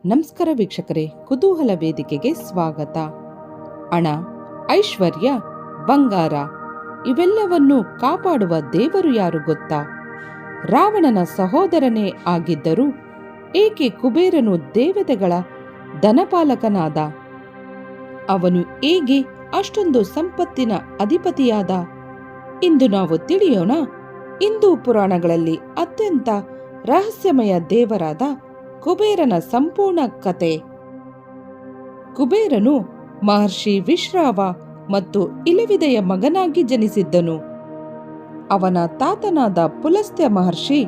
ನಮಸ್ಕಾರ ವೀಕ್ಷಕರೇ, ಕುತೂಹಲ ವೇದಿಕೆಗೆ ಸ್ವಾಗತ. ಹಣ, ಐಶ್ವರ್ಯ, ಬಂಗಾರ ಇವೆಲ್ಲವನ್ನು ಕಾಪಾಡುವ ದೇವರು ಯಾರು ಗೊತ್ತಾ? ರಾವಣನ ಸಹೋದರನೇ ಆಗಿದ್ದರೂ ಏಕೆ ಕುಬೇರನು ದೇವತೆಗಳ ಧನಪಾಲಕನಾದ? ಅವನು ಹೇಗೆ ಅಷ್ಟೊಂದು ಸಂಪತ್ತಿನ ಅಧಿಪತಿಯಾದ? ಇಂದು ನಾವು ತಿಳಿಯೋಣ. ಹಿಂದೂ ಪುರಾಣಗಳಲ್ಲಿ ಅತ್ಯಂತ ರಹಸ್ಯಮಯ ದೇವರಾದ ಕುಬೇರನ ಸಂಪೂರ್ಣ ಕತೆ. ಕುಬೇರನು ಮಹರ್ಷಿ ವಿಶ್ರಾವ ಮತ್ತು ಇಲವಿದೆಯ ಮಗನಾಗಿ ಜನಿಸಿದ್ದನು. ಅವನ ತಾತನಾದ ಪುಲಸ್ತ್ಯ ಮಹರ್ಷಿ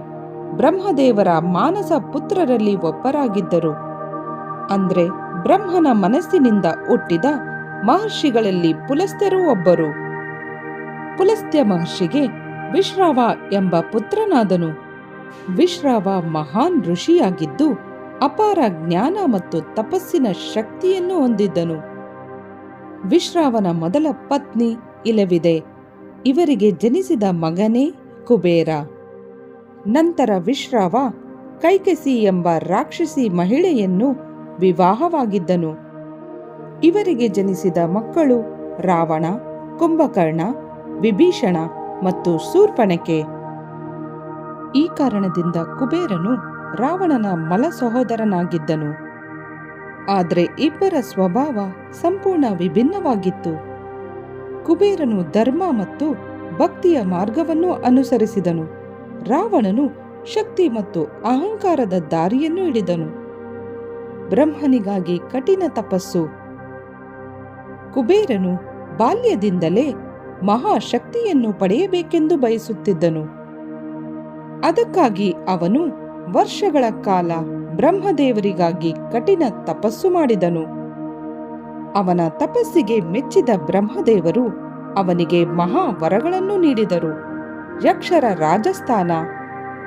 ಬ್ರಹ್ಮದೇವರ ಮಾನಸ ಪುತ್ರರಲ್ಲಿ ಒಬ್ಬರಾಗಿದ್ದರು. ಅಂದ್ರೆ ಬ್ರಹ್ಮನ ಮನಸ್ಸಿನಿಂದ ಹುಟ್ಟಿದ ಮಹರ್ಷಿಗಳಲ್ಲಿ ಪುಲಸ್ತ್ಯರೂ ಒಬ್ಬರು. ಪುಲಸ್ತ್ಯ ಮಹರ್ಷಿಗೆ ವಿಶ್ರಾವ ಎಂಬ ಪುತ್ರನಾದನು. ವಿಶ್ರಾವ ಮಹಾನ್ ಋಷಿಯಾಗಿದ್ದು ಅಪಾರ ಜ್ಞಾನ ಮತ್ತು ತಪಸ್ಸಿನ ಶಕ್ತಿಯನ್ನು ಹೊಂದಿದ್ದನು. ವಿಶ್ರಾವನ ಮೊದಲ ಪತ್ನಿ ಇಲವಿದೆ. ಇವರಿಗೆ ಜನಿಸಿದ ಮಗನೇ ಕುಬೇರ. ನಂತರ ವಿಶ್ರಾವ ಕೈಕಸಿ ಎಂಬ ರಾಕ್ಷಸಿ ಮಹಿಳೆಯನ್ನು ವಿವಾಹವಾಗಿದ್ದನು. ಇವರಿಗೆ ಜನಿಸಿದ ಮಕ್ಕಳು ರಾವಣ, ಕುಂಭಕರ್ಣ, ವಿಭೀಷಣ ಮತ್ತು ಶೂರ್ಪಣಖೆ. ಈ ಕಾರಣದಿಂದ ಕುಬೇರನು ರಾವಣನ ಮಲ ಸಹೋದರನಾಗಿದ್ದನು. ಆದರೆ ಇಬ್ಬರ ಸ್ವಭಾವ ಸಂಪೂರ್ಣ ವಿಭಿನ್ನವಾಗಿತ್ತು. ಕುಬೇರನು ಧರ್ಮ ಮತ್ತು ಭಕ್ತಿಯ ಮಾರ್ಗವನ್ನು ಅನುಸರಿಸಿದನು. ರಾವಣನು ಶಕ್ತಿ ಮತ್ತು ಅಹಂಕಾರದ ದಾರಿಯನ್ನು ಹಿಡಿದನು. ಬ್ರಹ್ಮನಿಗಾಗಿ ಕಠಿಣ ತಪಸ್ಸು. ಕುಬೇರನು ಬಾಲ್ಯದಿಂದಲೇ ಮಹಾಶಕ್ತಿಯನ್ನು ಪಡೆಯಬೇಕೆಂದು ಬಯಸುತ್ತಿದ್ದನು. ಅದಕ್ಕಾಗಿ ಅವನು ವರ್ಷಗಳ ಕಾಲ ಬ್ರಹ್ಮದೇವರಿಗಾಗಿ ಕಠಿಣ ತಪಸ್ಸು ಮಾಡಿದನು. ಅವನ ತಪಸ್ಸಿಗೆ ಮೆಚ್ಚಿದ ಬ್ರಹ್ಮದೇವರು ಅವನಿಗೆ ಮಹಾವರಗಳನ್ನು ನೀಡಿದರು. ಯಕ್ಷರ ರಾಜಸ್ಥಾನ,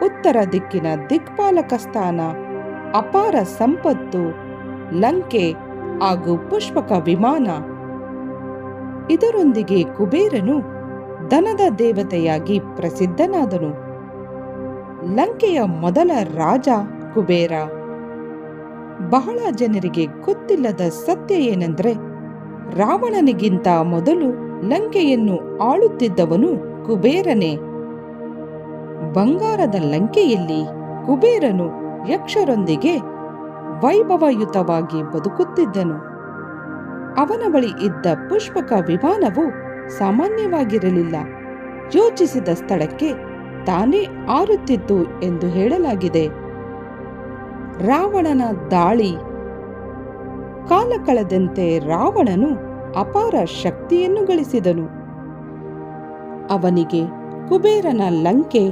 ಉತ್ತರ ದಿಕ್ಕಿನ ದಿಕ್ಪಾಲಕ ಸ್ಥಾನ, ಅಪಾರ ಸಂಪತ್ತು, ಲಂಕೆ ಹಾಗೂ ಪುಷ್ಪಕ ವಿಮಾನ. ಇದರೊಂದಿಗೆ ಕುಬೇರನು ಧನದ ದೇವತೆಯಾಗಿ ಪ್ರಸಿದ್ಧನಾದನು. ಲಂಕೆಯ ಮೊದಲ ರಾಜ ಕುಬೇರ. ಬಹಳ ಜನರಿಗೆ ಗೊತ್ತಿಲ್ಲದ ಸತ್ಯ ಏನೆಂದರೆ, ರಾವಣನಿಗಿಂತ ಮೊದಲು ಲಂಕೆಯನ್ನು ಆಳುತ್ತಿದ್ದವನು ಕುಬೇರನೇ. ಬಂಗಾರದ ಲಂಕೆಯಲ್ಲಿ ಕುಬೇರನು ಯಕ್ಷರೊಂದಿಗೆ ವೈಭವಯುತವಾಗಿ ಬದುಕುತ್ತಿದ್ದನು. ಅವನ ಬಳಿ ಇದ್ದ ಪುಷ್ಪಕ ವಿಮಾನವು ಸಾಮಾನ್ಯವಾಗಿರಲಿಲ್ಲ. ಯೋಚಿಸಿದ ಸ್ಥಳಕ್ಕೆ ತಾನೇ ಹಾರುತ್ತಿತ್ತು ಎಂದು ಹೇಳಲಾಗಿದೆ. ರಾವಣನ ದಾಳಿ. ಕಾಲ ಕಳೆದಂತೆ ರಾವಣನು ಅಪಾರ ಶಕ್ತಿಯನ್ನು ಗಳಿಸಿದನು. ಅವನಿಗೆ ಕುಬೇರನ ಲಂಕೆ,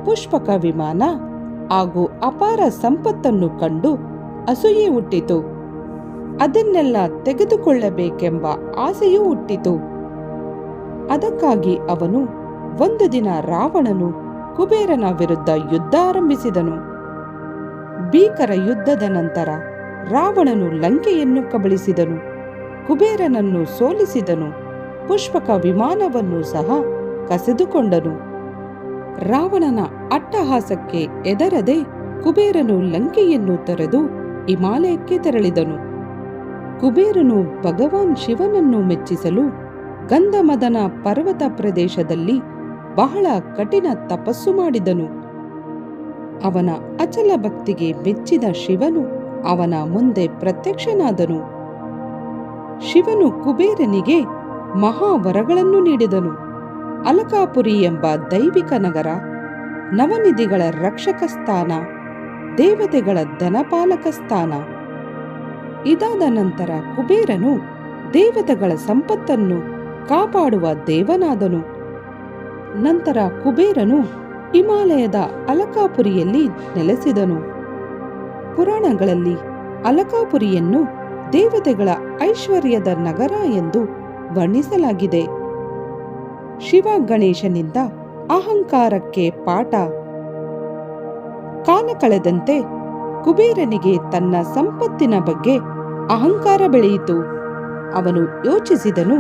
ಪುಷ್ಪಕ ವಿಮಾನ ಹಾಗೂ ಅಪಾರ ಸಂಪತ್ತನ್ನು ಕಂಡು ಅಸೂಯೆ ಹುಟ್ಟಿತು. ಅದನ್ನೆಲ್ಲ ತೆಗೆದುಕೊಳ್ಳಬೇಕೆಂಬ ಆಸೆಯೂ ಹುಟ್ಟಿತು. ಅದಕ್ಕಾಗಿ ಅವನು ಒಂದು ದಿನ ರಾವಣನು ಕುಬೇರನ ವಿರುದ್ಧ ಯುದ್ಧ ಆರಂಭಿಸಿದನು. ಭೀಕರ ಯುದ್ಧದ ನಂತರ ರಾವಣನು ಲಂಕೆಯನ್ನು ಕಬಳಿಸಿದನು. ಕುಬೇರನನ್ನು ಸೋಲಿಸಿದನು. ಪುಷ್ಪಕ ವಿಮಾನವನ್ನು ಸಹ ಕಸಿದುಕೊಂಡನು. ರಾವಣನ ಅಟ್ಟಹಾಸಕ್ಕೆ ಹೆದರದೆ ಕುಬೇರನು ಲಂಕೆಯನ್ನು ತೊರೆದು ಹಿಮಾಲಯಕ್ಕೆ ತೆರಳಿದನು. ಕುಬೇರನು ಭಗವಾನ್ ಶಿವನನ್ನು ಮೆಚ್ಚಿಸಲು ಗಂಧಮದನ ಪರ್ವತ ಪ್ರದೇಶದಲ್ಲಿ ಬಹಳ ಕಠಿಣ ತಪಸ್ಸು ಮಾಡಿದನು. ಅವನ ಅಚಲ ಭಕ್ತಿಗೆ ಮೆಚ್ಚಿದ ಶಿವನು ಅವನ ಮುಂದೆ ಪ್ರತ್ಯಕ್ಷನಾದನು. ಶಿವನು ಕುಬೇರನಿಗೆ ಮಹಾವರಗಳನ್ನು ನೀಡಿದನು. ಅಲಕಾಪುರಿ ಎಂಬ ದೈವಿಕ ನಗರ, ನವನಿಧಿಗಳ ರಕ್ಷಕ ಸ್ಥಾನ, ದೇವತೆಗಳ ಧನಪಾಲಕ ಸ್ಥಾನ. ಇದಾದ ನಂತರ ಕುಬೇರನು ದೇವತೆಗಳ ಸಂಪತ್ತನ್ನು ಕಾಪಾಡುವ ದೇವನಾದನು. ನಂತರ ಕುಬೇರನು ಹಿಮಾಲಯದ ಅಲಕಾಪುರಿಯಲ್ಲಿ ನೆಲೆಸಿದನು. ಪುರಾಣಗಳಲ್ಲಿ ಅಲಕಾಪುರಿಯನ್ನು ದೇವತೆಗಳ ಐಶ್ವರ್ಯದ ನಗರ ಎಂದು ವರ್ಣಿಸಲಾಗಿದೆ. ಶಿವ ಗಣೇಶನಿಂದ ಅಹಂಕಾರಕ್ಕೆ ಪಾಠ. ಕಾಲ ಕಳೆದಂತೆ ಕುಬೇರನಿಗೆ ತನ್ನ ಸಂಪತ್ತಿನ ಬಗ್ಗೆ ಅಹಂಕಾರ ಬೆಳೆಯಿತು. ಅವನು ಯೋಚಿಸಿದನು,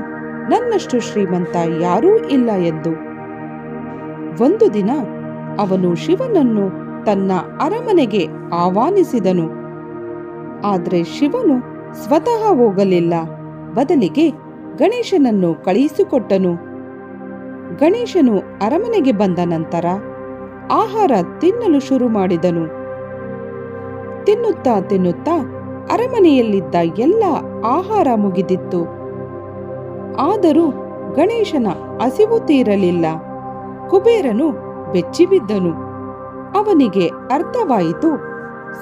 ನನ್ನಷ್ಟು ಶ್ರೀಮಂತ ಯಾರೂ ಇಲ್ಲ ಎಂದು. ಒಂದು ದಿನ ಅವನು ಶಿವನನ್ನು ತನ್ನ ಅರಮನೆಗೆ ಆಹ್ವಾನಿಸಿದನು. ಆದರೆ ಶಿವನು ಸ್ವತಃ ಹೋಗಲಿಲ್ಲ. ಬದಲಿಗೆ ಗಣೇಶನನ್ನು ಕಳುಹಿಸಿಕೊಟ್ಟನು. ಗಣೇಶನು ಅರಮನೆಗೆ ಬಂದ ನಂತರ ಆಹಾರ ತಿನ್ನಲು ಶುರು ಮಾಡಿದನು. ತಿನ್ನುತ್ತಾ ತಿನ್ನುತ್ತಾ ಅರಮನೆಯಲ್ಲಿದ್ದ ಎಲ್ಲ ಆಹಾರ ಮುಗಿದಿತ್ತು. ಆದರೂ ಗಣೇಶನ ಹಸಿವು ತೀರಲಿಲ್ಲ. ಕುಬೇರನು ಬೆಚ್ಚಿಬಿದ್ದನು. ಅವನಿಗೆ ಅರ್ಥವಾಯಿತು,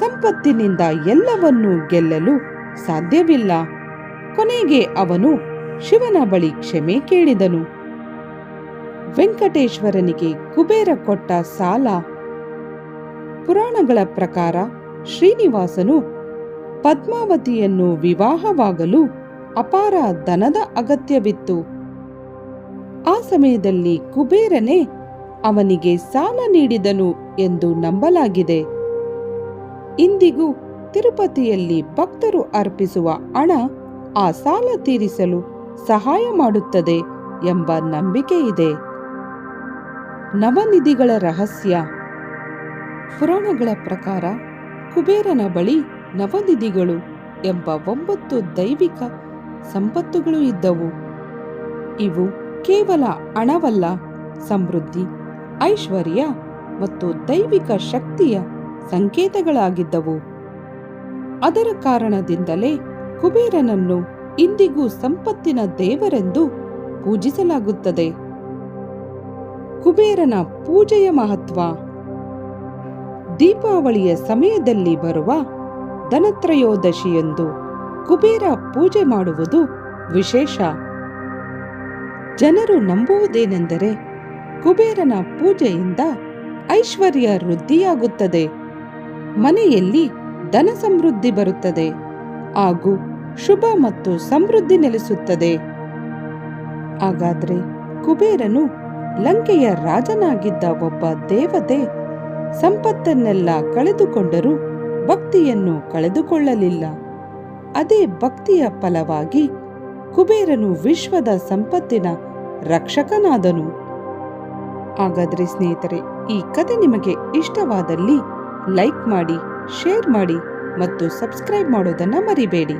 ಸಂಪತ್ತಿನಿಂದ ಎಲ್ಲವನ್ನೂ ಗೆಲ್ಲಲು ಸಾಧ್ಯವಿಲ್ಲ. ಕೊನೆಗೆ ಅವನು ಶಿವನ ಬಳಿ ಕ್ಷಮೆ ಕೇಳಿದನು. ವೆಂಕಟೇಶ್ವರನಿಗೆ ಕುಬೇರ ಕೊಟ್ಟ ಸಾಲ. ಪುರಾಣಗಳ ಪ್ರಕಾರ ಶ್ರೀನಿವಾಸನು ಪದ್ಮಾವತಿಯನ್ನು ವಿವಾಹವಾಗಲು ಅಪಾರ ಧನದ ಅಗತ್ಯವಿತ್ತು. ಆ ಸಮಯದಲ್ಲಿ ಕುಬೇರನೇ ಅವನಿಗೆ ಸಾಲ ನೀಡಿದನು ಎಂದು ನಂಬಲಾಗಿದೆ. ಇಂದಿಗೂ ತಿರುಪತಿಯಲ್ಲಿ ಭಕ್ತರು ಅರ್ಪಿಸುವ ಹಣ ಆ ಸಾಲ ತೀರಿಸಲು ಸಹಾಯ ಮಾಡುತ್ತದೆ ಎಂಬ ನಂಬಿಕೆ ಇದೆ. ನವನಿಧಿಗಳ ರಹಸ್ಯ. ಪುರಾಣಗಳ ಪ್ರಕಾರ ಕುಬೇರನ ಬಳಿ ನವನಿಧಿಗಳು ಎಂಬ 9 ದೈವಿಕ ಸಂಪತ್ತುಗಳು ಇದ್ದವು. ಇವು ಕೇವಲ ಹಣವಲ್ಲ, ಸಮೃದ್ಧಿ, ಐಶ್ವರ್ಯ ಮತ್ತು ದೈವಿಕ ಶಕ್ತಿಯ ಸಂಕೇತಗಳಾಗಿದ್ದವು. ಅದರ ಕಾರಣದಿಂದಲೇ ಕುಬೇರನನ್ನು ಇಂದಿಗೂ ಸಂಪತ್ತಿನ ದೇವರೆಂದು ಪೂಜಿಸಲಾಗುತ್ತದೆ. ಕುಬೇರನ ಪೂಜೆಯ ಮಹತ್ವ. ದೀಪಾವಳಿಯ ಸಮಯದಲ್ಲಿ ಬರುವ ಧನತ್ರಯೋದಶಿಯಂದು ಕುಬೇರ ಪೂಜೆ ಮಾಡುವುದು ವಿಶೇಷ. ಜನರು ನಂಬುವುದೇನೆಂದರೆ ಕುಬೇರನ ಪೂಜೆಯಿಂದ ಐಶ್ವರ್ಯ ವೃದ್ಧಿಯಾಗುತ್ತದೆ, ಮನೆಯಲ್ಲಿ ಧನ ಸಮೃದ್ಧಿ ಬರುತ್ತದೆ ಹಾಗೂ ಶುಭ ಮತ್ತು ಸಮೃದ್ಧಿ ನೆಲೆಸುತ್ತದೆ. ಹಾಗಾದ್ರೆ ಕುಬೇರನು ಲಂಕೆಯ ರಾಜನಾಗಿದ್ದ ಒಬ್ಬ ದೇವತೆ. ಸಂಪತ್ತನ್ನೆಲ್ಲ ಕಳೆದುಕೊಂಡರೂ ಭಕ್ತಿಯನ್ನು ಕಳೆದುಕೊಳ್ಳಲಿಲ್ಲ. ಅದೇ ಭಕ್ತಿಯ ಫಲವಾಗಿ ಕುಬೇರನು ವಿಶ್ವದ ಸಂಪತ್ತಿನ ರಕ್ಷಕನಾದನು. ಹಾಗಾದ್ರೆ ಸ್ನೇಹಿತರೆ, ಈ ಕಥೆ ನಿಮಗೆ ಇಷ್ಟವಾದಲ್ಲಿ ಲೈಕ್ ಮಾಡಿ, ಶೇರ್ ಮಾಡಿ ಮತ್ತು ಸಬ್ಸ್ಕ್ರೈಬ್ ಮಾಡೋದನ್ನು ಮರಿಬೇಡಿ.